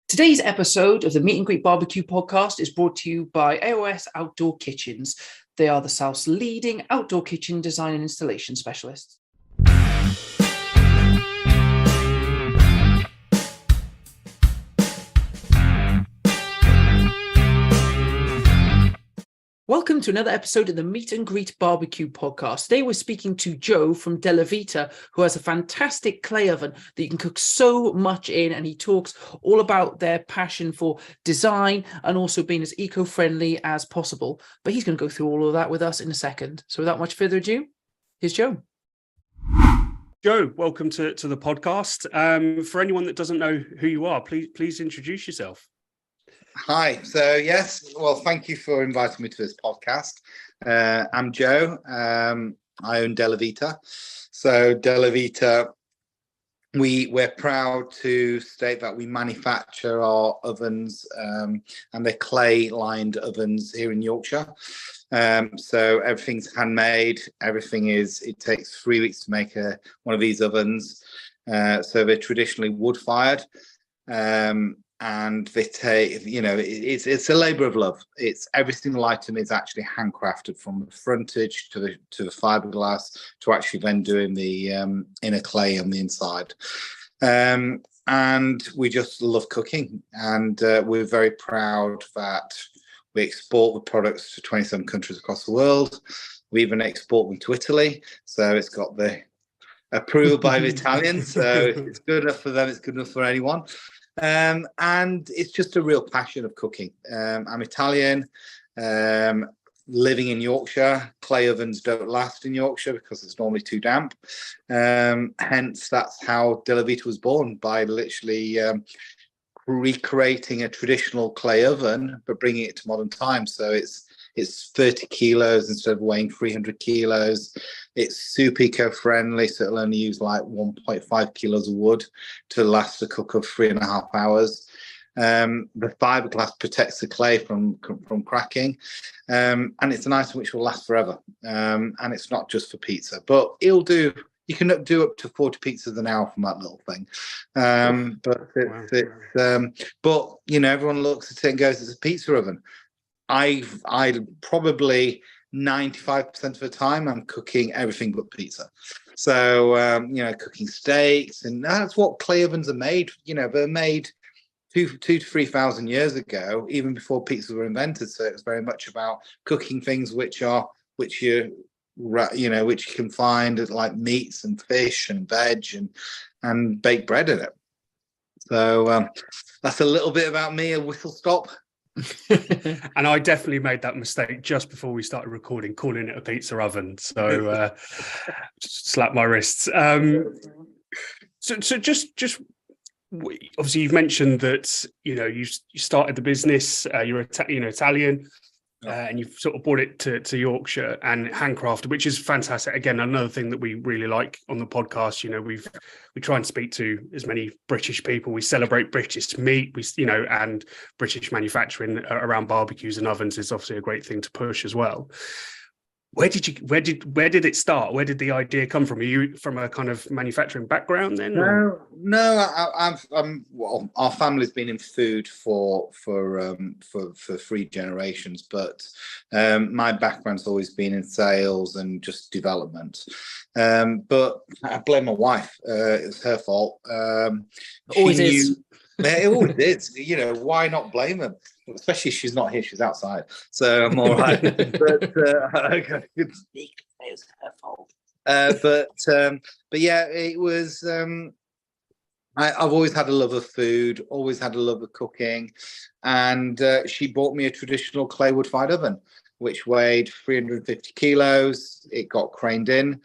Today's episode of the Meet and Greet Barbecue podcast is brought to you by AOS Outdoor Kitchens. They are the South's leading outdoor kitchen design and installation specialists. Welcome to another episode of the Meet and Greet Barbecue podcast. Today we're speaking to Joe from Delivita, who has a fantastic clay oven that you can cook so much in, and he talks all about their passion for design and also being as eco-friendly as possible. But he's going to go through all of that with us in a second. So without much further ado, here's Joe. Joe, welcome to the podcast. For anyone that doesn't know who you are, please introduce yourself. Hi. So yes, well, thank you for inviting me to this podcast. I'm Joe. I own Delivita. So Delivita, we're proud to state that we manufacture our ovens and they're clay-lined ovens here in Yorkshire. So everything's handmade. It takes 3 weeks to make one of these ovens. So they're traditionally wood-fired. And they take, it's a labour of love. It's every single item is actually handcrafted, from the frontage to the fiberglass to actually then doing the inner clay on the inside. And we just love cooking, and we're very proud that we export the products to 27 countries across the world. We even export them to Italy, so it's got the approval by the Italians. So it's good enough for them. It's good enough for anyone. And it's just a real passion of cooking. I'm Italian, living in Yorkshire. Clay ovens don't last in Yorkshire because it's normally too damp. Hence, that's how Delivita was born, by literally recreating a traditional clay oven, but bringing it to modern times. So it's 30 kilos instead of weighing 300 kilos. It's super eco-friendly, so it'll only use like 1.5 kilos of wood to last a cook of 3.5 hours. The fiberglass protects the clay from cracking, and it's an item which will last forever. And it's not just for pizza, but it'll do. You can do up to 40 pizzas an hour from that little thing. But everyone looks at it and goes, "It's a pizza oven." I probably 95% of the time I'm cooking everything but pizza. So cooking steaks, and that's what clay ovens are made. They're made 2,000 to 3,000 years ago, even before pizzas were invented. So it's very much about cooking things which you can find, like meats and fish and veg and baked bread in it. So that's a little bit about me, a whistle stop. And I definitely made that mistake just before we started recording, calling it a pizza oven. So slap my wrists. So just obviously you've mentioned that you started the business. You're Italian. And you've sort of brought it to Yorkshire and handcrafted, which is fantastic. Again, another thing that we really like on the podcast. We try and speak to as many British people. We celebrate British meat. And British manufacturing around barbecues and ovens is obviously a great thing to push as well. Where did it start? Where did the idea come from? Are you from a kind of manufacturing background then? No. Well, our family's been in food for 3 generations, but my background's always been in sales and just development. But I blame my wife. It was her fault. Always is. It always is. Why not blame them? Especially she's not here; she's outside, so I'm all right. But it was her fault. But yeah, it was. I've always had a love of food, always had a love of cooking, and she bought me a traditional clay wood-fired oven, which weighed 350 kilos. It got craned in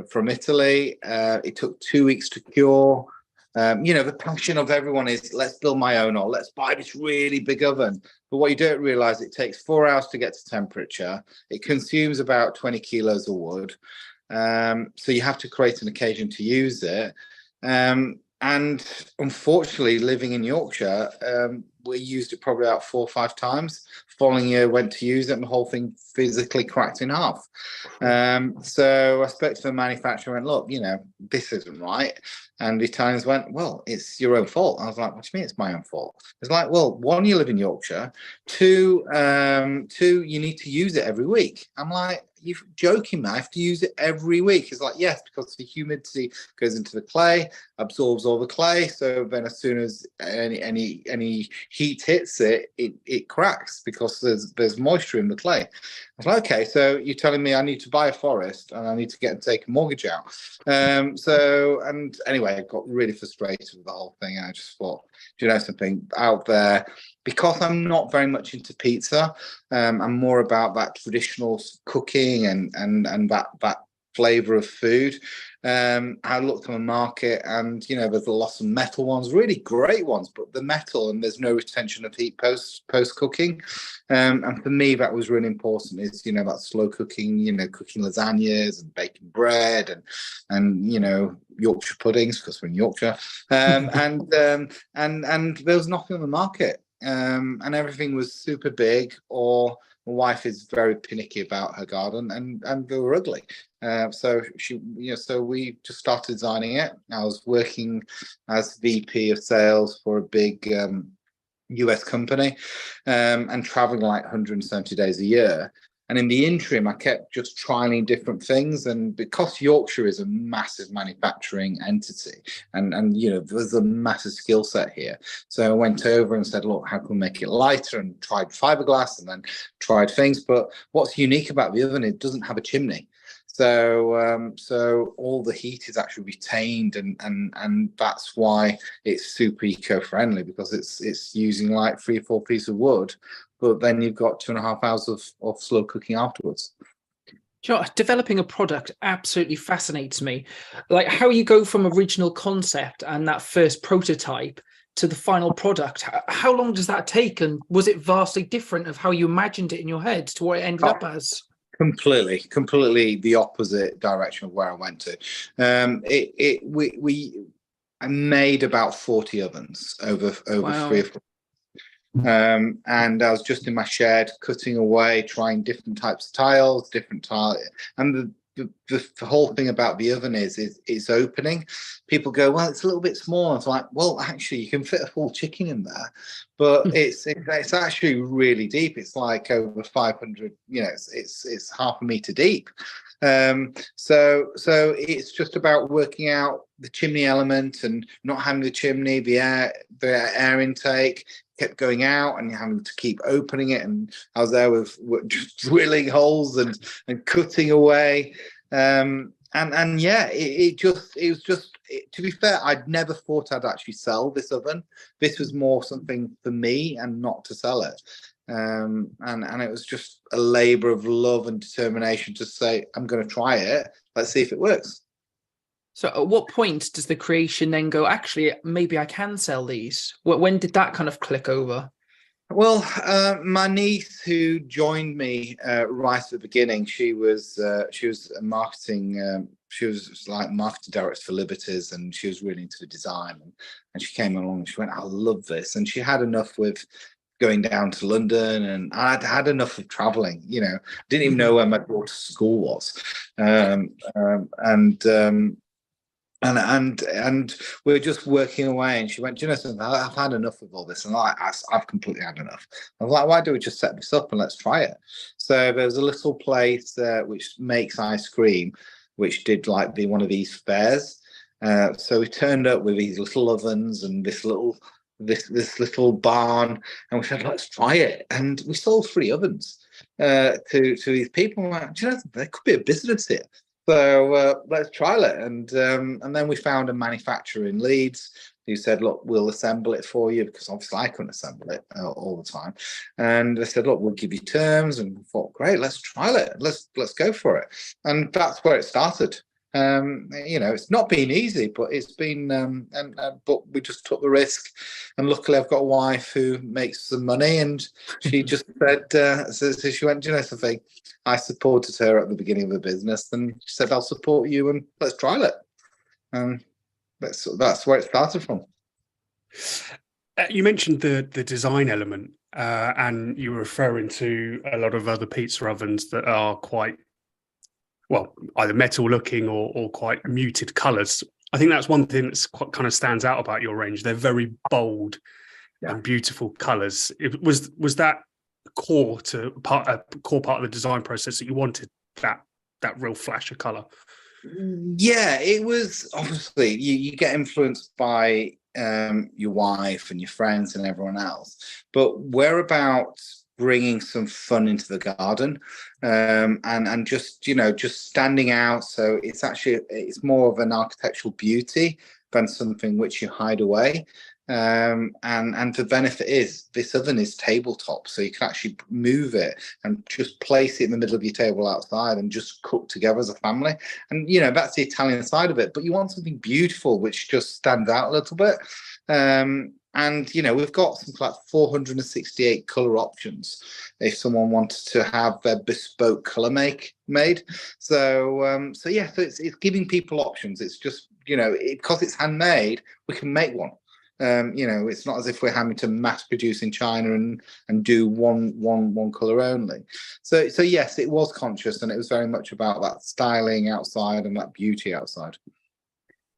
from Italy. It took 2 weeks to cure. The passion of everyone is, let's build my own, or let's buy this really big oven. But what you don't realize, it takes 4 hours to get to temperature. It consumes about 20 kilos of wood. So you have to create an occasion to use it. And unfortunately, living in Yorkshire, we used it probably about 4 or 5 times. Following year, went to use it, and the whole thing physically cracked in half. So I spoke to the manufacturer and went, look, this isn't right. And the Italians went, well, it's your own fault. I was like, what do you mean it's my own fault? It's like, well, one, you live in Yorkshire. Two, you need to use it every week. I'm like, you're joking, man. I have to use it every week. It's like, yes, because the humidity goes into the clay, absorbs all the clay. So then as soon as any heat hits it, it cracks because there's moisture in the clay. I was like, okay, so you're telling me I need to buy a forest and I need to take a mortgage out. And anyway, I got really frustrated with the whole thing. I just thought, do you know something out there? Because I'm not very much into pizza, I'm more about that traditional cooking and that flavour of food. I looked on the market, and there's a lot of metal ones, really great ones, but the metal and there's no retention of heat post cooking. And for me, that was really important. Is that slow cooking, cooking lasagnas and baking bread and Yorkshire puddings because we're in Yorkshire. And there was nothing on the market. And everything was super big, or my wife is very finicky about her garden, and they were ugly. So we just started designing it. I was working as VP of sales for a big US company, and traveling like 170 days a year. And in the interim, I kept just trialing different things. And because Yorkshire is a massive manufacturing entity, and there's a massive skill set here. So I went over and said, look, how can we make it lighter? And tried fiberglass, and then tried things. But what's unique about the oven, it doesn't have a chimney. So all the heat is actually retained, and that's why it's super eco-friendly, because it's using like 3 or 4 pieces of wood, but then you've got 2.5 hours of slow cooking afterwards. Developing a product absolutely fascinates me. Like how you go from original concept and that first prototype to the final product. How long does that take? And was it vastly different of how you imagined it in your head to what it ended up as? Completely the opposite direction of where I went to. I made about 40 ovens over Wow. 3 or 4. And I was just in my shed cutting away, trying different types of tiles, and the whole thing about the oven is it's opening. People go, well, it's a little bit small. It's like, well, actually, you can fit a full chicken in there, but it's actually really deep. It's like over 500. It's half a meter deep. So it's just about working out the chimney element and not having the chimney, the air intake kept going out and having to keep opening it. And I was there with just drilling holes and cutting away. To be fair, I'd never thought I'd actually sell this oven. This was more something for me and not to sell it. And it was just a labor of love and determination to say, I'm going to try it. Let's see if it works. So at what point does the creation then go, actually, maybe I can sell these? When did that kind of click over? Well, my niece, who joined me right at the beginning, she was a marketing. She was like marketing director for Liberties, and she was really into the design. And she came along and she went, I love this. And she had enough with going down to London, and I'd had enough of traveling. Didn't even know where my daughter's school was, and we were just working away, and she went, do you know something? I've had enough of all this, and I've completely had enough. I was like, why don't we just set this up and let's try it? So there's a little place which makes ice cream, which did like one of these fairs. So we turned up with these little ovens and this little barn, and we said, let's try it. And we sold 3 ovens to these people. I'm like, do you know, there could be a business here. So let's try it. And then we found a manufacturer in Leeds who said, look, we'll assemble it for you, because obviously I couldn't assemble it all the time. And they said, look, we'll give you terms. And we thought, great, let's try it. Let's go for it. And that's where it started. It's not been easy, but it's been, but we just took the risk. And luckily I've got a wife who makes some money, and she just said, so she went, do you know something? I supported her at the beginning of the business, and she said, I'll support you, and let's try it. And that's where it started from. You mentioned the design element, and you were referring to a lot of other pizza ovens that are quite, well, either metal looking or quite muted colours. I think that's one thing that's quite kind of stands out about your range. They're very bold and beautiful colours. Was that a core part of the design process, that you wanted that real flash of colour? Yeah, it was. Obviously you get influenced by your wife and your friends and everyone else, but we're about bringing some fun into the garden, and just just standing out. So it's more of an architectural beauty than something which you hide away. And the benefit is this oven is tabletop, so you can actually move it and just place it in the middle of your table outside and just cook together as a family. And that's the Italian side of it, but you want something beautiful which just stands out a little bit. And we've got something like 468 color options if someone wanted to have their bespoke color made. So it's giving people options. It's just because it's handmade, we can make one. It's not as if we're having to mass produce in China and do one color only. So yes, it was conscious, and it was very much about that styling outside and that beauty outside.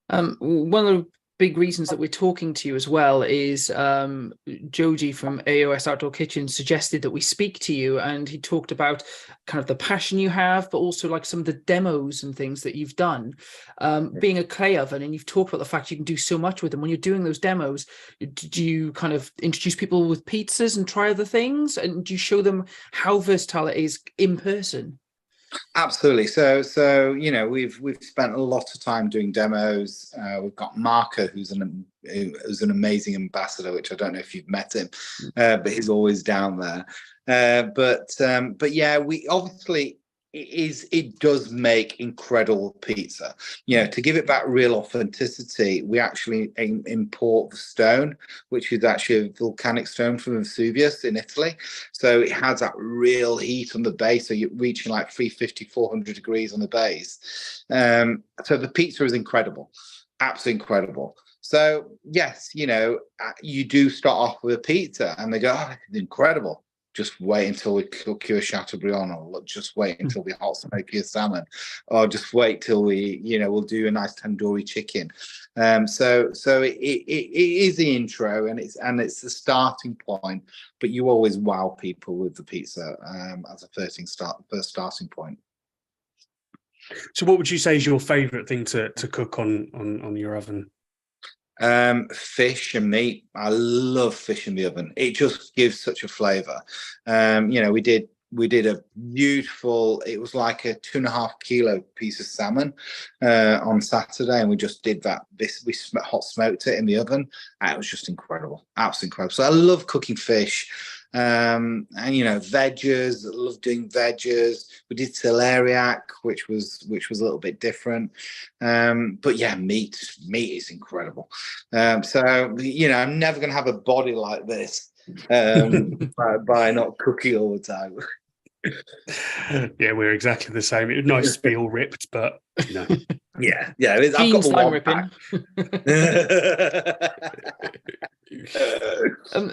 One of the big reasons that we're talking to you as well is Joji from AOS Outdoor Kitchen suggested that we speak to you, and he talked about kind of the passion you have, but also like some of the demos and things that you've done, being a clay oven, and you've talked about the fact you can do so much with them. When you're doing those demos, do you kind of introduce people with pizzas and try other things, and do you show them how versatile it is in person? Absolutely. So we've spent a lot of time doing demos. We've got Marco, who's an amazing ambassador, which I don't know if you've met him, but he's always down there. But yeah, we obviously it does make incredible pizza. To give it that real authenticity, we actually import the stone, which is actually a volcanic stone from Vesuvius in Italy. So it has that real heat on the base. So you're reaching like 350, 400 degrees on the base. So the pizza is incredible, absolutely incredible. So yes, you do start off with a pizza and they go, oh, it's incredible. Just wait until we cook you a Chateaubriand, or just wait until we hot smoke your salmon, or just wait till we'll do a nice tandoori chicken. So it is the intro, and it's the starting point. But you always wow people with the pizza as a first starting point. So, what would you say is your favourite thing to cook on your oven? Fish and meat. I love fish in the oven. It just gives such a flavor. We did a beautiful, it was like a 2.5 kilo piece of salmon on Saturday, and we just did that. We hot smoked it in the oven, and it was just incredible, absolutely incredible. So I love cooking fish. And veggies, I love doing veggies. We did celeriac, which was a little bit different. But yeah, meat is incredible. So I'm never going to have a body like this by not cooking all the time. Yeah, we're exactly the same. It's nice to be all ripped, but yeah, I've got the one pack.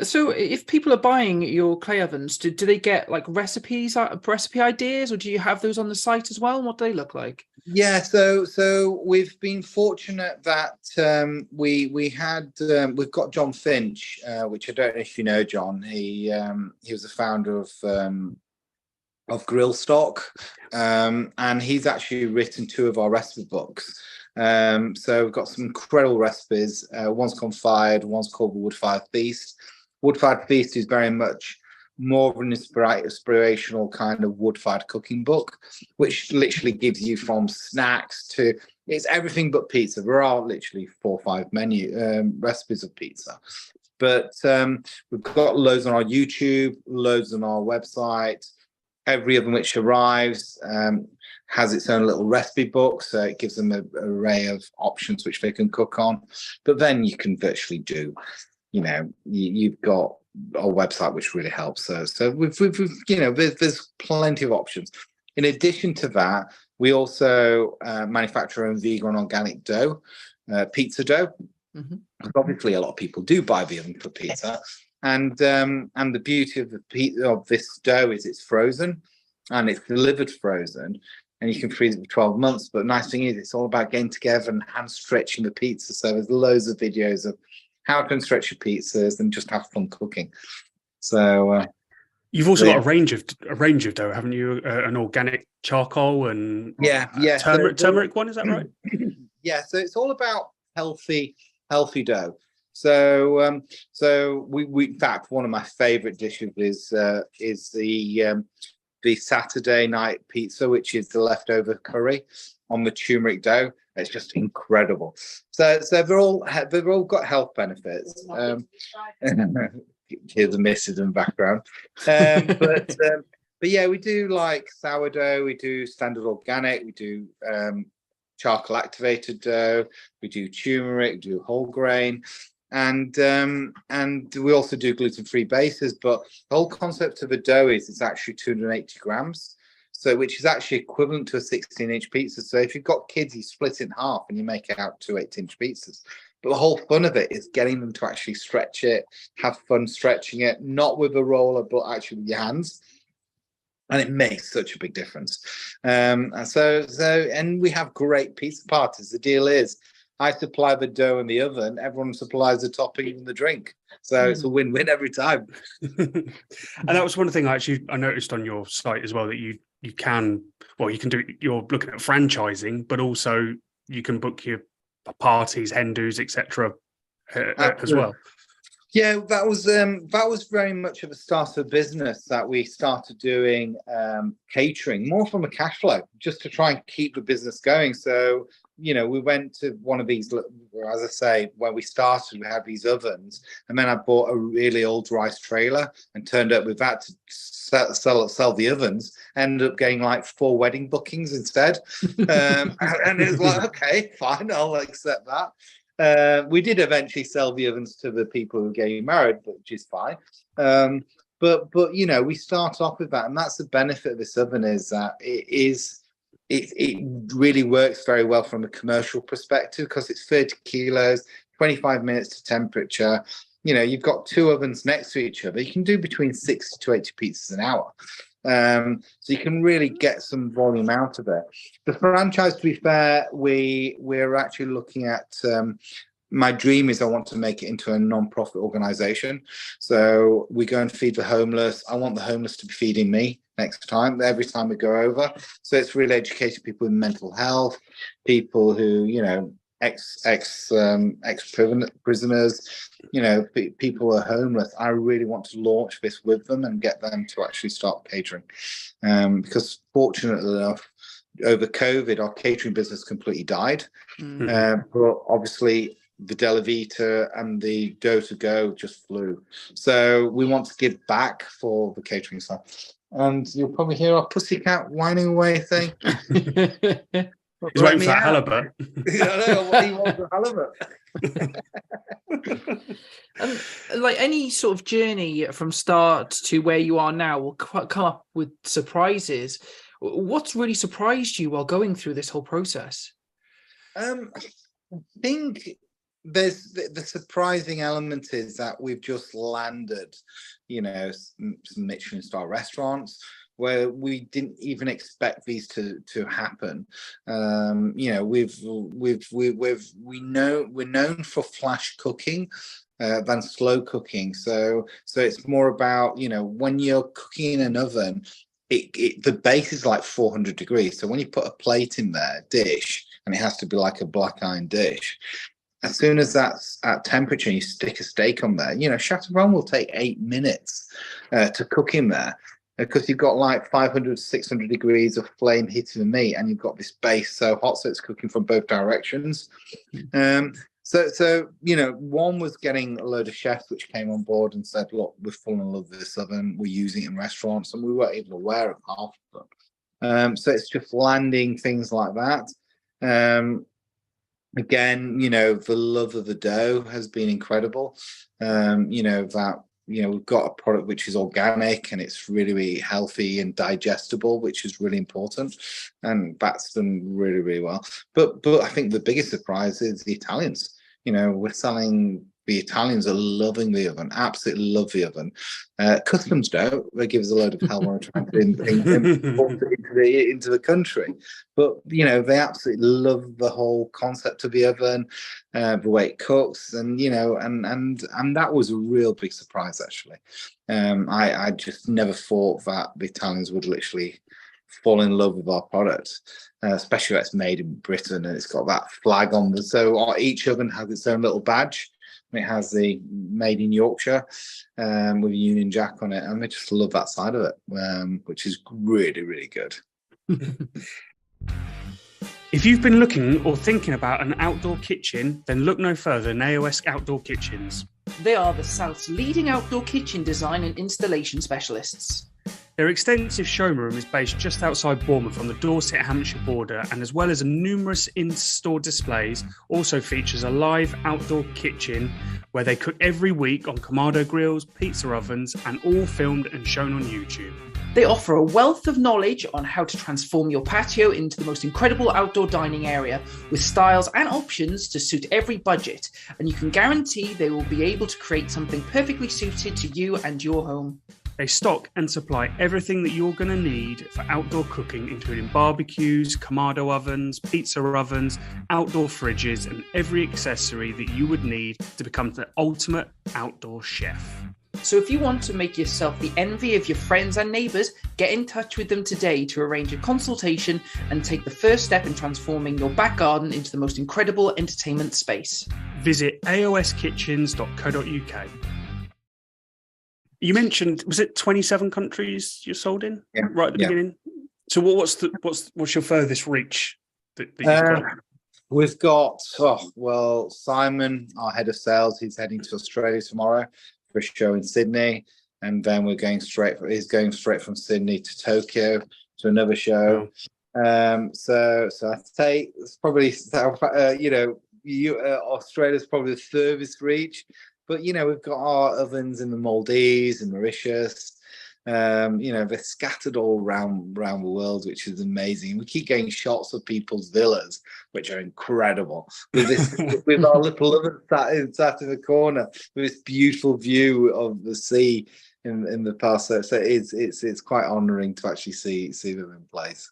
So if people are buying your clay ovens, do they get like recipe ideas, or do you have those on the site as well? And what do they look like? Yeah, so we've been fortunate that we've got John Finch, which I don't know if you know John. He was the founder of Grill Stock, and he's actually written 2 of our recipe books. So we've got some incredible recipes. One's called Fired, one's called the Wood-Fired Feast. Wood-Fired Feast is very much more of an inspirational kind of wood-fired cooking book, which literally gives you from snacks to, it's everything but pizza. There are literally 4 or 5 recipes of pizza. But we've got loads on our YouTube, loads on our website. Every oven which arrives has its own little recipe book, so it gives them an array of options which they can cook on. But then you can virtually do, you've got our website which really helps. So we've there's plenty of options. In addition to that, we also manufacture our own vegan and organic dough, pizza dough. Mm-hmm. Obviously, a lot of people do buy the oven for pizza, and the beauty of this dough is it's frozen, and it's delivered frozen, and you can freeze it for 12 months. But the nice thing is, it's all about getting together and hand stretching the pizza. So there's loads of videos of how to stretch your pizzas and just have fun cooking. So you've also got a range of dough, haven't you? An organic charcoal and turmeric one, is that right? Yeah, so it's all about healthy dough. So we in fact, one of my favorite dishes is the Saturday night pizza, which is the leftover curry on the turmeric dough. It's just incredible. So they've all got health benefits. Hear the missus in the background. But yeah, we do like sourdough, we do standard organic, we do charcoal activated dough, we do turmeric, we do whole grain, and we also do gluten-free bases. But the whole concept of a dough is it's actually 280 grams, so which is actually equivalent to a 16-inch pizza. So if you've got kids, you split it in half and you make it out 2 8-inch pizzas. But the whole fun of it is getting them to actually stretch it, have fun stretching it, not with a roller, but actually with your hands. And it makes such a big difference. And we have great pizza parties. The deal is, I supply the dough in the oven, everyone supplies the topping and the drink. So it's a win-win every time. And that was one thing I noticed on your site as well, that you can do, you're looking at franchising, but also you can book your parties, hen do's, etc. As well. Yeah, that was very much of a start of a business that we started doing catering, more from a cash flow, just to try and keep the business going. So, we went to one of these, as I say, when we started, we had these ovens, and then I bought a really old rice trailer and turned up with that to sell the ovens. Ended up getting like 4 wedding bookings instead. And it was like, okay, fine, I'll accept that. We did eventually sell the ovens to the people who were getting married, which is fine. But we start off with that, and that's the benefit of this oven, is that it really works very well from a commercial perspective, because it's 30 kilos, 25 minutes to temperature. You've got 2 ovens next to each other. You can do between 60 to 80 pizzas an hour. So you can really get some volume out of it. The franchise, to be fair, we're actually looking at, my dream is I want to make it into a non-profit organization. So we go and feed the homeless. I want the homeless to be feeding me every time we go over. So it's really educating people with mental health, people who, ex-prisoners, people who are homeless. I really want to launch this with them and get them to actually start catering. Because fortunately enough, over COVID, our catering business completely died. But obviously, the Delivita and the dough to go just flew. So we want to give back for the catering side. And you'll probably hear our pussycat whining away saying, he's waiting for that halibut. I know what he wants, the halibut. Like any sort of journey from start to where you are now will come up with surprises. What's really surprised you while going through this whole process? I think there's the surprising element is that we've just landed, some Michelin star restaurants where we didn't even expect these to happen. We're known for flash cooking than slow cooking. So it's more about, when you're cooking in an oven, the base is like 400 degrees. So when you put a plate in there, dish, and it has to be like a black iron dish, as soon as that's at temperature and you stick a steak on there, chateaubriand will take 8 minutes to cook in there, because you've got like 500, 600 degrees of flame hitting the meat, and you've got this base so hot, so it's cooking from both directions. So one was getting a load of chefs which came on board and said, look, we're falling in love with this oven, we're using it in restaurants, and we weren't even aware of half of them. So it's just landing things like that. Again, the love of the dough has been incredible. We've got a product which is organic and it's really, really healthy and digestible, which is really important. And that's done really, really well. But I think the biggest surprise is the Italians. we're selling. The Italians are loving the oven, absolutely love the oven. Customs don't. They give us a load of hell when we're trying to import it into the country. But, they absolutely love the whole concept of the oven, the way it cooks. And, and that was a real big surprise, actually. I just never thought that the Italians would literally fall in love with our product, especially when it's made in Britain and it's got that flag on the. So each oven has its own little badge. It has the made in Yorkshire with a Union Jack on it, and I just love that side of it, which is really, really good. If you've been looking or thinking about an outdoor kitchen, then look no further than AOS Outdoor Kitchens. They are the South's leading outdoor kitchen design and installation specialists. Their extensive showroom is based just outside Bournemouth on the Dorset-Hampshire border, and as well as numerous in-store displays, also features a live outdoor kitchen where they cook every week on Kamado grills, pizza ovens, and all filmed and shown on YouTube. They offer a wealth of knowledge on how to transform your patio into the most incredible outdoor dining area with styles and options to suit every budget, and you can guarantee they will be able to create something perfectly suited to you and your home. They stock and supply everything that you're going to need for outdoor cooking, including barbecues, Kamado ovens, pizza ovens, outdoor fridges, and every accessory that you would need to become the ultimate outdoor chef. So if you want to make yourself the envy of your friends and neighbours, get in touch with them today to arrange a consultation and take the first step in transforming your back garden into the most incredible entertainment space. Visit aoskitchens.co.uk. You mentioned, was it 27 countries you're sold in? Yeah. Right at the beginning. So what's your furthest reach that you've got? We've got Simon, our head of sales, he's heading to Australia tomorrow for a show in Sydney, and then he's going straight from Sydney to Tokyo to another show. Oh. So I'd say it's probably Australia's probably the furthest reach. But, we've got our ovens in the Maldives and Mauritius. They're scattered all around the world, which is amazing. We keep getting shots of people's villas, which are incredible. With our little oven sat in the corner, with this beautiful view of the sea in the past. So it's quite honouring to actually see them in place.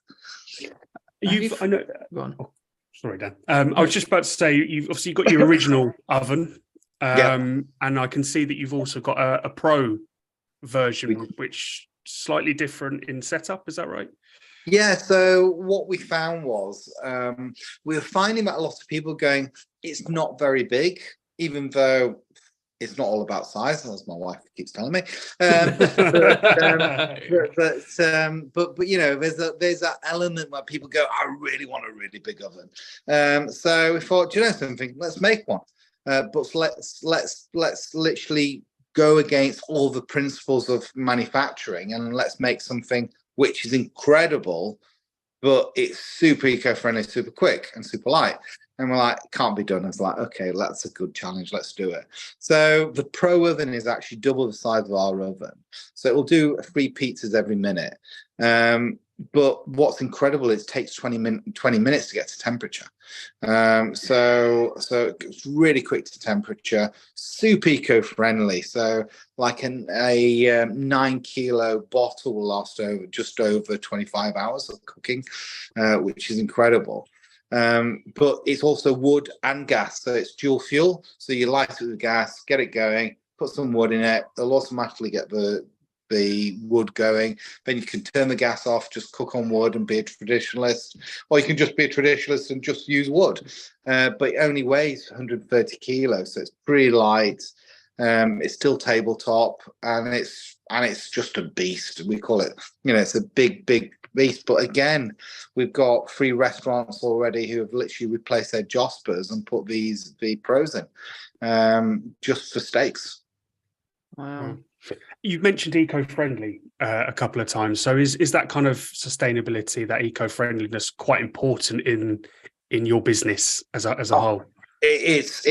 I know. Go on. Oh, sorry, Dan. I was just about to say you've obviously got your original oven. And I can see that you've also got a pro version, which slightly different in setup. Is that right? Yeah. So what we found was we were finding that a lot of people going, it's not very big, even though it's not all about size, as my wife keeps telling me. But there's that element where people go, I really want a really big oven. So we thought, do you know something? Let's make one. But let's literally go against all the principles of manufacturing, and let's make something which is incredible, but it's super eco-friendly, super quick, and super light. And we're like, can't be done. It's like, okay, that's a good challenge. Let's do it. So the Pro oven is actually double the size of our oven. So it will do 3 pizzas every minute. But what's incredible is it takes 20 minutes to get to temperature. So it's really quick to temperature, super eco-friendly. So like a 9-kilo bottle will last just over 25 hours of cooking, which is incredible. But it's also wood and gas, so it's dual fuel. So you light it with gas, get it going, put some wood in it. They'll automatically get the wood going. Then you can turn the gas off, just cook on wood and be a traditionalist, or you can just be a traditionalist and just use wood. But it only weighs 130 kilos, so it's pretty light. It's still tabletop, and it's just a beast. We call it, it's a big beast. But again, we've got 3 restaurants already who have literally replaced their Jospers and put the Pros in, just for steaks. Wow. You've mentioned eco-friendly a couple of times. So is that kind of sustainability, that eco-friendliness, quite important in your business as a whole? It's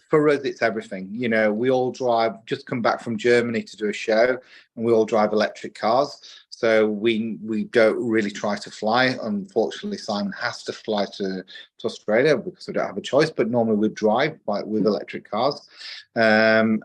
for us, it's everything. We all drive, just come back from Germany to do a show, and we all drive electric cars. So we don't really try to fly. Unfortunately, Simon has to fly to Australia because we don't have a choice. But normally we drive with electric cars, we're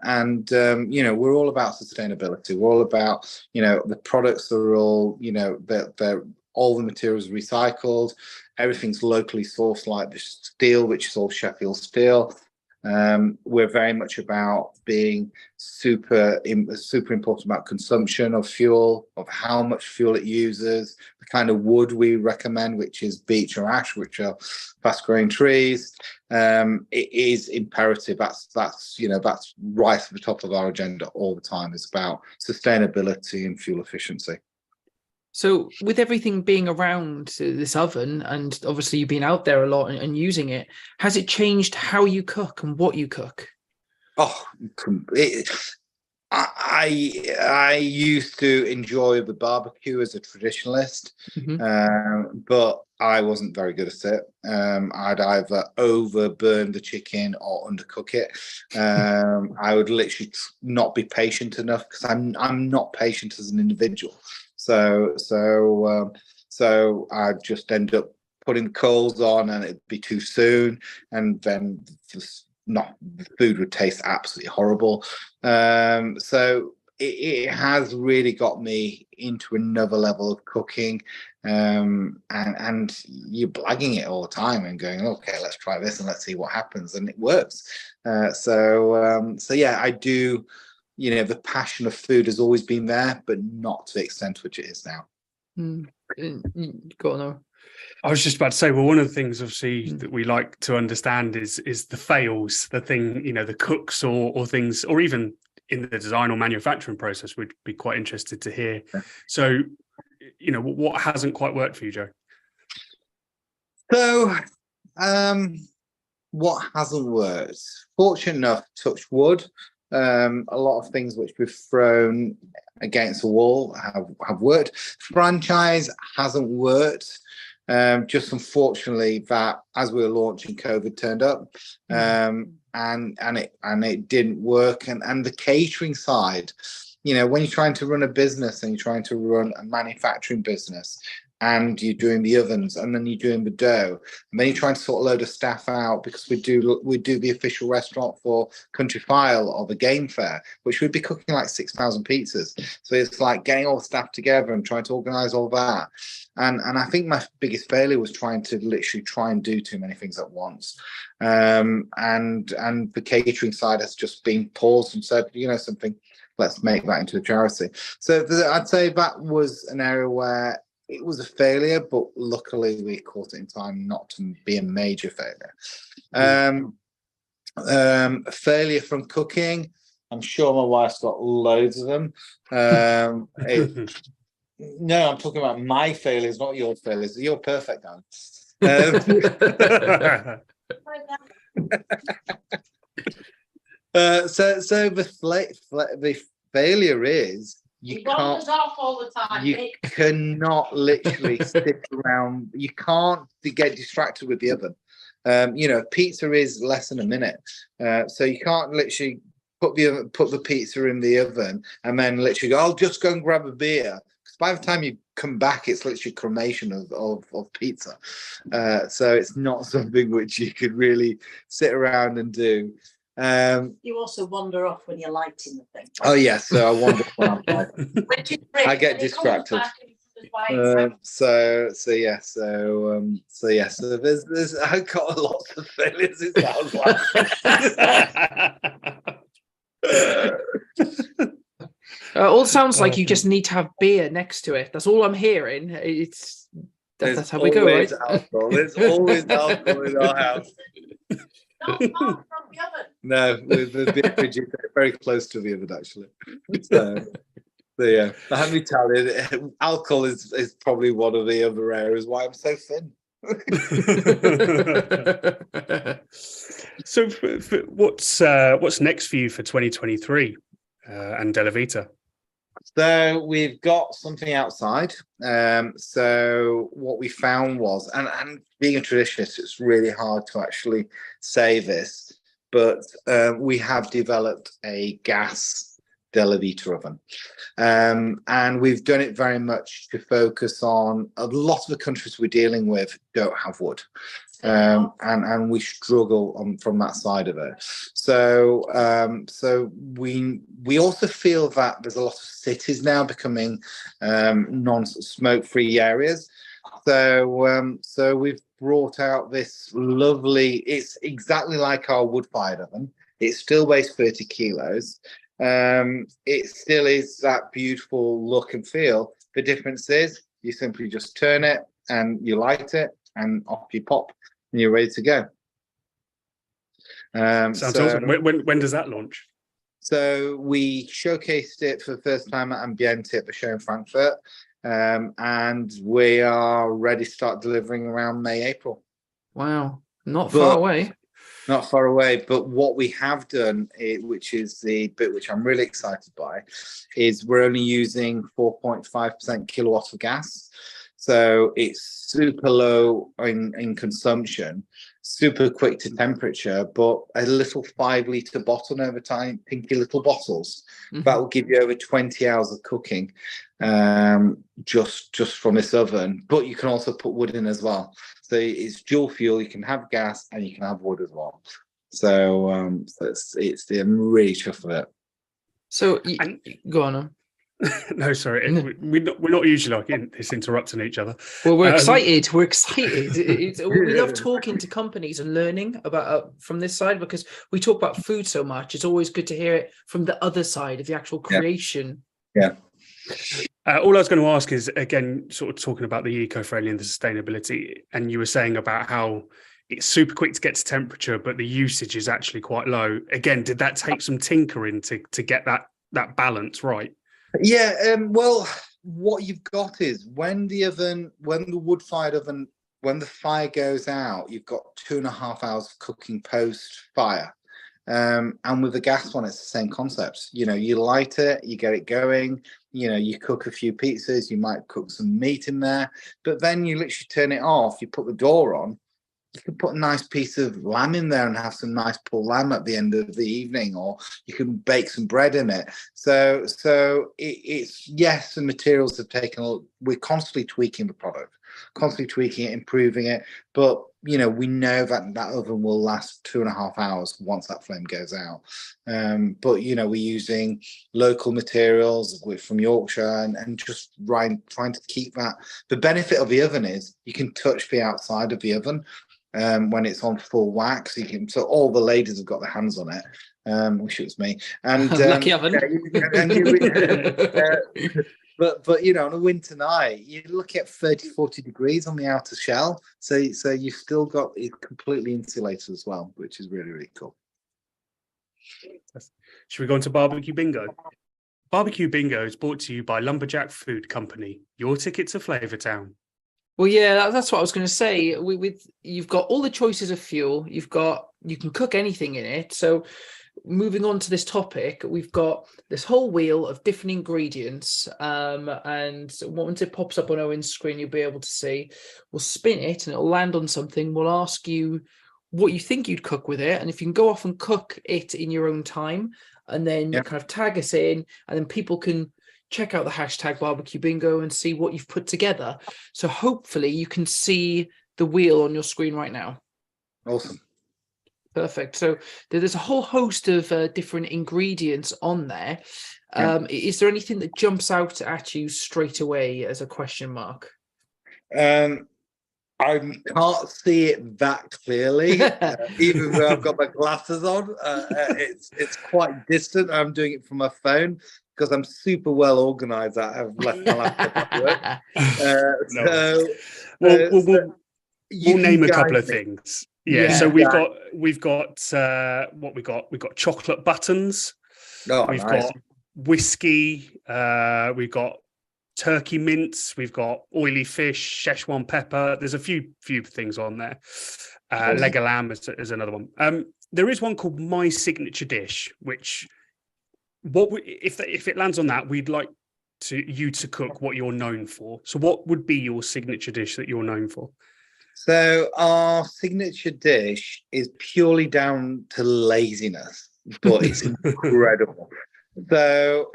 all about sustainability. We're all about the products are all they're all the materials recycled. Everything's locally sourced, like the steel, which is all Sheffield steel. We're very much about being super important about consumption of fuel, of how much fuel it uses, the kind of wood we recommend, which is beech or ash, which are fast growing trees. It is imperative. That's right at the top of our agenda all the time. It's about sustainability and fuel efficiency. So with everything being around this oven, and obviously you've been out there a lot and using it, has it changed how you cook and what you cook? Oh, I used to enjoy the barbecue as a traditionalist, but I wasn't very good at it. I'd either overburn the chicken or undercook it. I would literally not be patient enough because I'm not patient as an individual. So I'd just end up putting the coals on, and it'd be too soon, and then the food would taste absolutely horrible. So it has really got me into another level of cooking, and you're blagging it all the time and going, okay, let's try this and let's see what happens, and it works. So yeah, I do. The passion of food has always been there, but not to the extent which it is now. Go on, Noah. I was just about to say, well, one of the things obviously that we like to understand is the fails, the thing, the cooks or things, or even in the design or manufacturing process. We'd be quite interested to hear. Yeah. So, what hasn't quite worked for you, Joe? So, what hasn't worked? Fortunate enough, touch wood. A lot of things which we've thrown against the wall have worked. Franchise hasn't worked. Just unfortunately that as we were launching, COVID turned up, and it didn't work. And the catering side, when you're trying to run a business and you're trying to run a manufacturing business, and you're doing the ovens, and then you're doing the dough, and then you're trying to sort a load of staff out, because we do the official restaurant for Country File of a game fair, which would be cooking like 6,000 pizzas. So it's like getting all the staff together and trying to organise all that. And I think my biggest failure was trying to do too many things at once. And the catering side has just been paused and said, something, let's make that into a charity. So I'd say that was an area where it was a failure, but luckily we caught it in time not to be a major failure. A failure from cooking, I'm sure my wife's got loads of them. No, I'm talking about my failures, not your failures. You're perfect, Dan. So the failure is, you can't off all the time. You cannot literally sit around. You can't get distracted with the oven. Pizza is less than a minute, so you can't literally put the pizza in the oven and then literally go, I'll just go and grab a beer. Because by the time you come back, it's literally cremation of pizza. So it's not something which you could really sit around and do. You also wander off when you're lighting the thing. Oh yes, so I wander when I'm lighting. I get distracted. So there's I've got lots of failures. It sounds like. All sounds like you just need to have beer next to it. That's all I'm hearing. That's how we go, right? Alcohol. There's always alcohol in our house. Not far from the oven. No, the beer fridge is very close to the oven, actually. So yeah, let me tell you, alcohol is probably one of the other areas why I'm so thin. So what's next for you for 2023 and Delivita? So we've got something outside. So what we found was, and being a traditionalist, it's really hard to actually say this, but we have developed a gas Delivita oven. And we've done it very much to focus on a lot of the countries we're dealing with don't have wood. And we struggle from that side of it. So we also feel that there's a lot of cities now becoming non-smoke-free areas. So we've brought out this lovely. It's exactly like our wood-fired oven. It still weighs 30 kilos. It still is that beautiful look and feel. The difference is you simply just turn it and you light it, and off you pop. And you're ready to go. Sounds awesome. When does that launch? So we showcased it for the first time at Ambiente at the show in Frankfurt, and we are ready to start delivering around May, April. Wow, not far away. Not far away, but what we have done, which is the bit which I'm really excited by, is we're only using 4.5% kilowatts of gas. So it's super low in consumption, super quick to temperature, but a little 5-litre bottle over time, pinky little bottles. Mm-hmm. That will give you over 20 hours of cooking just from this oven. But you can also put wood in as well. So it's dual fuel. You can have gas and you can have wood as well. So I'm really chuffed with it. So go on. No, sorry, we're not usually like this interrupting each other. Well, we're excited. We're excited. We love talking to companies and learning about from this side, because we talk about food so much. It's always good to hear it from the other side of the actual creation. Yeah. All I was going to ask is, again, sort of talking about the eco-friendly and the sustainability, and you were saying about how it's super quick to get to temperature, but the usage is actually quite low. Again, did that take some tinkering to get that balance right? Yeah, well, what you've got is when the wood-fired oven, when the fire goes out, you've got 2.5 hours of cooking post-fire. And with the gas one, it's the same concept. You know, you light it, you get it going, you know, you cook a few pizzas, you might cook some meat in there, but then you literally turn it off, you put the door on, you can put a nice piece of lamb in there and have some nice pulled lamb at the end of the evening, or you can bake some bread in it. So it's yes, the materials have taken. We're constantly tweaking the product, constantly tweaking it, improving it. But you know, we know that oven will last 2.5 hours once that flame goes out. But you know, we're using local materials from Yorkshire and just trying to keep that. The benefit of the oven is you can touch the outside of the oven. When it's on full wax, so all the ladies have got their hands on it. Wish it was me. And lucky oven. But you know, on a winter night, you look at 30-40 degrees on the outer shell. So you've still got it completely insulated as well, which is really, really cool. Should we go on to barbecue bingo? Barbecue bingo is brought to you by Lumberjack Food Company. Your ticket to Flavortown. Well, yeah, that's what I was going to say. You've got all the choices of fuel. You can cook anything in it. So moving on to this topic, we've got this whole wheel of different ingredients. And once it pops up on Owen's screen, you'll be able to see. We'll spin it and it'll land on something. We'll ask you what you think you'd cook with it. And if you can go off and cook it in your own time, and then you kind of tag us in, and then people can check out the hashtag barbecue bingo and see what you've put together. So hopefully you can see the wheel on your screen right now. Awesome. Perfect. So there's a whole host of different ingredients on there. Is there anything that jumps out at you straight away as a question mark? I can't see it that clearly, even though I've got my glasses on. It's quite distant. I'm doing it from my phone because I'm super well organised. I've left my laptop at work. We'll name a couple of things. Yeah. So we've got what we got. We've got chocolate buttons. We've got whiskey. We've got turkey mince. We've got oily fish, Szechuan pepper. There's a few things on there. Leg of lamb is another one. There is one called My Signature Dish, which if it lands on that, we'd like you to cook what you're known for. So what would be your signature dish that you're known for? So our signature dish is purely down to laziness, but it's incredible. So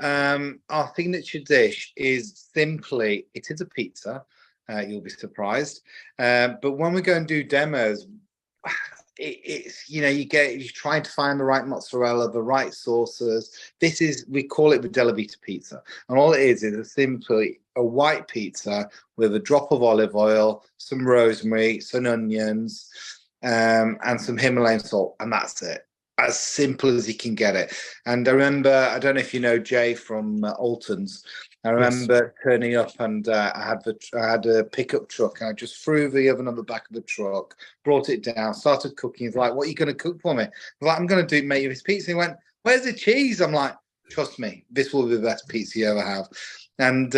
our signature dish is simply, it is a pizza. You'll be surprised. But when we go and do demos, it's, you know, you're trying to find the right mozzarella, the right sauces. We call it the Delivita pizza. And all it is simply a white pizza with a drop of olive oil, some rosemary, some onions, and some Himalayan salt. And that's it. As simple as you can get it. And I remember, I don't know if you know Jay from Alton's. I remember turning up and I had a pickup truck, and I just threw the oven on the back of the truck, brought it down, started cooking. He's like, "What are you going to cook for me?" I was like, "I'm going to make you this pizza." He went, "Where's the cheese?" I'm like, "Trust me, this will be the best pizza you ever have." And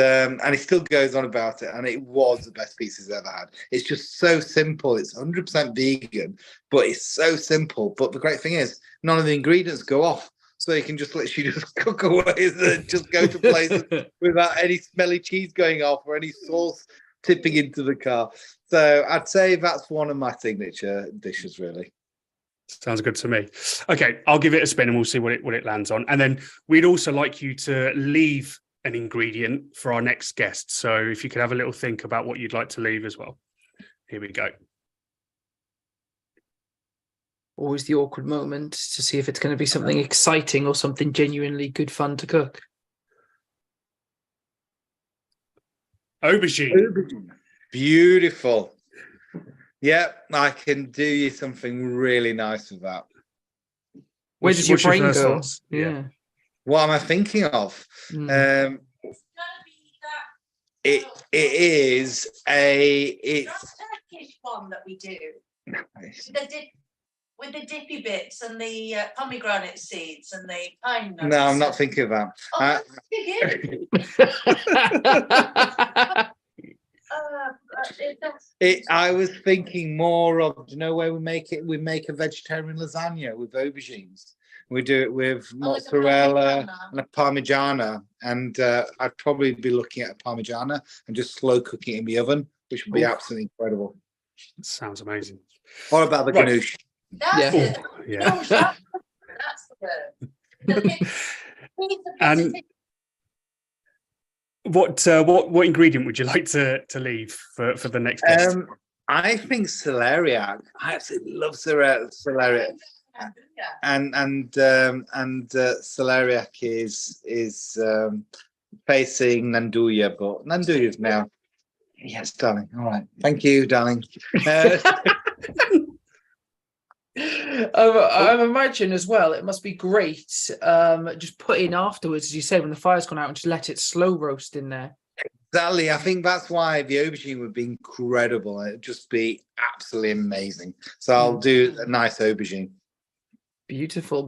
he still goes on about it, and it was the best pizza he's ever had. It's just so simple. It's 100% vegan, but it's so simple. But the great thing is, none of the ingredients go off. So you can just literally just cook away and just go to places without any smelly cheese going off or any sauce tipping into the car. So I'd say that's one of my signature dishes, really. Sounds good to me. Okay, I'll give it a spin and we'll see what it lands on. And then we'd also like you to leave an ingredient for our next guest. So if you could have a little think about what you'd like to leave as well. Here we go. Always the awkward moment to see if it's going to be something exciting or something genuinely good fun to cook. Aubergine. Beautiful. Yep, I can do you something really nice with that. Where does your brain go? Sauce? Yeah. What am I thinking of? It's Turkish one that we do. With the dippy bits and the pomegranate seeds and the pine nuts. No, I'm not thinking of that. I was thinking more of, do you know where we make it? We make a vegetarian lasagna with aubergines. We do it with mozzarella and a parmigiana. And I'd probably be looking at a parmigiana and just slow cooking it in the oven, which would be absolutely incredible. Sounds amazing. Or about the ganoush. That's it. Yeah. No, that's the word. And what ingredient would you like to leave for the next guest? I think celeriac. I absolutely love celeriac. And celeriac is facing Nanduya, but Nanduya is now. Yes, darling. All right. Thank you, darling. I imagine as well, it must be great just put in afterwards, as you say, when the fire's gone out, and just let it slow roast in there. Exactly. I think that's why the aubergine would be incredible. It'd just be absolutely amazing. So I'll do a nice aubergine. Beautiful.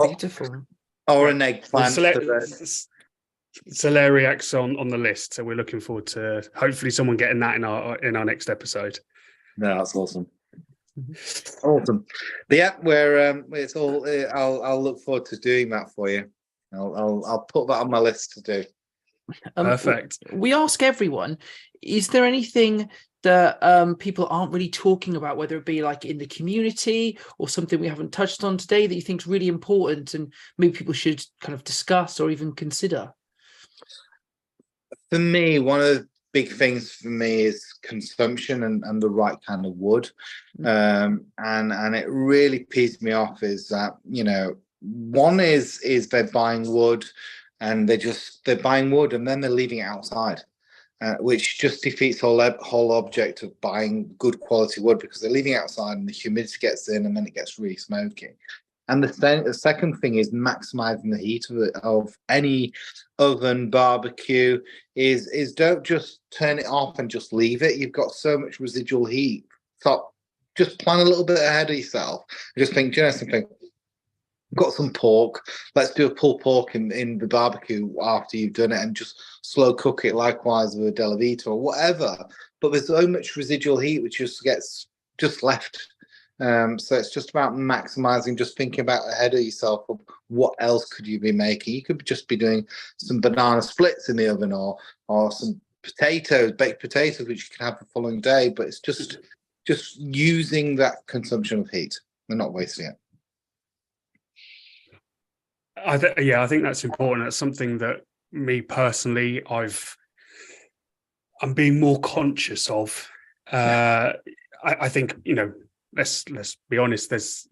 Or an eggplant. Celeriac's on the list, so we're looking forward to hopefully someone getting that in our next episode. No, that's awesome. Awesome. But yeah, it's all. I'll look forward to doing that for you. I'll put that on my list to do. Perfect. We ask everyone: is there anything that people aren't really talking about, whether it be like in the community or something we haven't touched on today that you think is really important and maybe people should kind of discuss or even consider? For me, one of the big things for me is consumption and the right kind of wood. And it really pees me off is that, you know, one is they're buying wood and they're buying wood and then they're leaving it outside, which just defeats the whole object of buying good quality wood, because they're leaving it outside and the humidity gets in and then it gets really smoky. And the second thing is maximizing the heat of any oven barbecue is don't just turn it off and just leave it. You've got so much residual heat. So just plan a little bit ahead of yourself. Just think, you know something? Got some pork. Let's do a pulled pork in the barbecue after you've done it and just slow cook it likewise with a Delivita or whatever. But there's so much residual heat which just gets left. So it's just about maximizing, just thinking about ahead of yourself of what else could you be making. You could just be doing some banana splits in the oven or some baked potatoes, which you can have the following day. But it's just using that consumption of heat and not wasting it. I think that's important. That's something that me personally, I'm being more conscious of. I think, let's be honest, there's,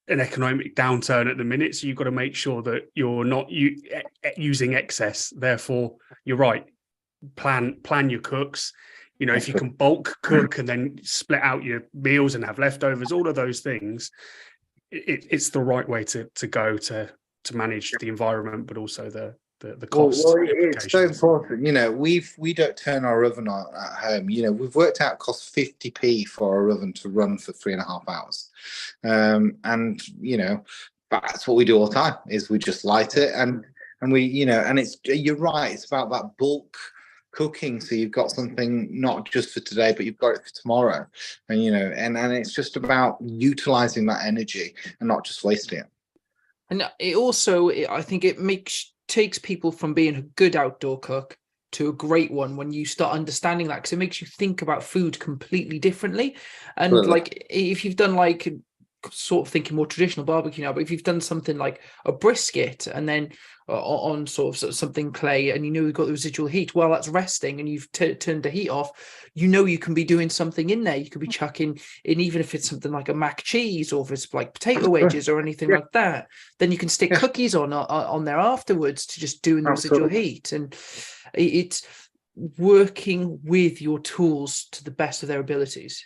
an economic downturn at the minute. So you've got to make sure that you're not using excess. Therefore, you're right. Plan your cooks. If you can bulk cook and then split out your meals and have leftovers, all of those things, it's the right way to go to manage the environment, but also the costs. Well, it's so important. We don't turn our oven on at home. We've worked out it costs 50p for our oven to run for 3.5 hours. And that's what we do all the time, is we just light it and we, and you're right, it's about that bulk cooking. So you've got something not just for today, but you've got it for tomorrow. And, and it's just about utilizing that energy and not just wasting it. And it also, I think it takes people from being a good outdoor cook to a great one when you start understanding that, because it makes you think about food completely differently. And like, if you've done like sort of thinking more traditional barbecue now, but if you've done something like a brisket and then on sort of something clay, and you've got the residual heat while that's resting and you've turned the heat off, you can be doing something in there. You could be chucking in, even if it's something like a mac cheese, or if it's like potato wedges or anything like that, then you can stick cookies on there afterwards to just doing the residual heat. And it's working with your tools to the best of their abilities.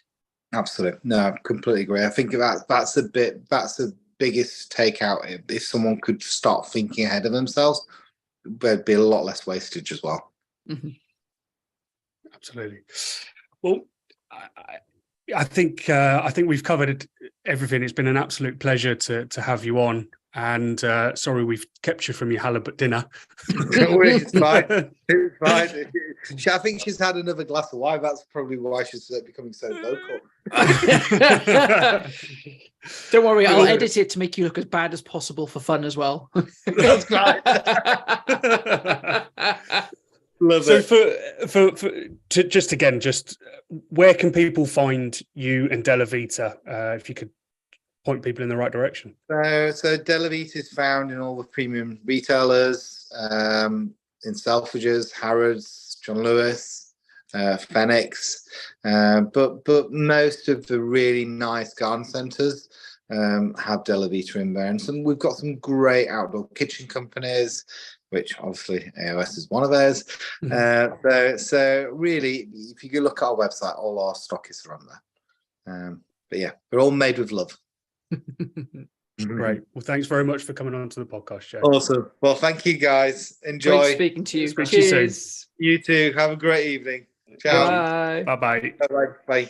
Absolutely. No, I completely agree. I think that's the biggest takeout. If someone could start thinking ahead of themselves, there'd be a lot less wastage as well. Mm-hmm. Absolutely. Well, I think we've covered everything. It's been an absolute pleasure to have you on. And sorry we've kept you from your halibut dinner. It's fine. It's fine. I think she's had another glass of wine. That's probably why she's becoming so vocal. Don't worry, I'll edit it to make you look as bad as possible for fun as well. That's right. Love so it. just where can people find you and Delivita, if you could point people in the right direction? So Delivita is found in all the premium retailers, in Selfridges, Harrods, John Lewis, Phoenix, but most of the really nice garden centres have Delivita in there, and we've got some great outdoor kitchen companies, which obviously AOS is one of those. So really, if you go look at our website, all our stockists are on there. But yeah, they're all made with love. Great. Well, thanks very much for coming on to the podcast, Joe. Awesome. Well, thank you guys. Enjoy. Great speaking to you. Speak to you soon. You too. Have a great evening. Ciao. Bye. Bye-bye. Bye-bye. Bye.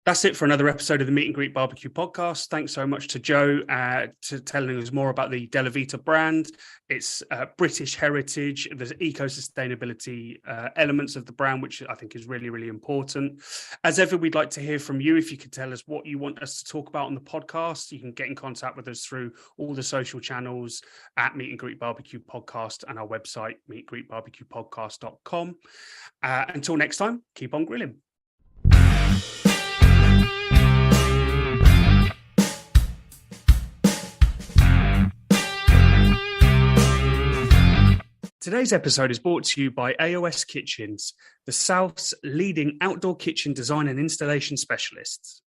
That's it for another episode of the Meet and Greet Barbecue Podcast. Thanks so much to Joe to telling us more about the Delivita brand, its British heritage, the eco-sustainability elements of the brand, which I think is really, really important. As ever, we'd like to hear from you. If you could tell us what you want us to talk about on the podcast, you can get in contact with us through all the social channels at Meet and Greet Barbecue Podcast and our website, meetandgreetbarbecuepodcast.com. Until next time, keep on grilling. Today's episode is brought to you by AOS Kitchens, the South's leading outdoor kitchen design and installation specialists.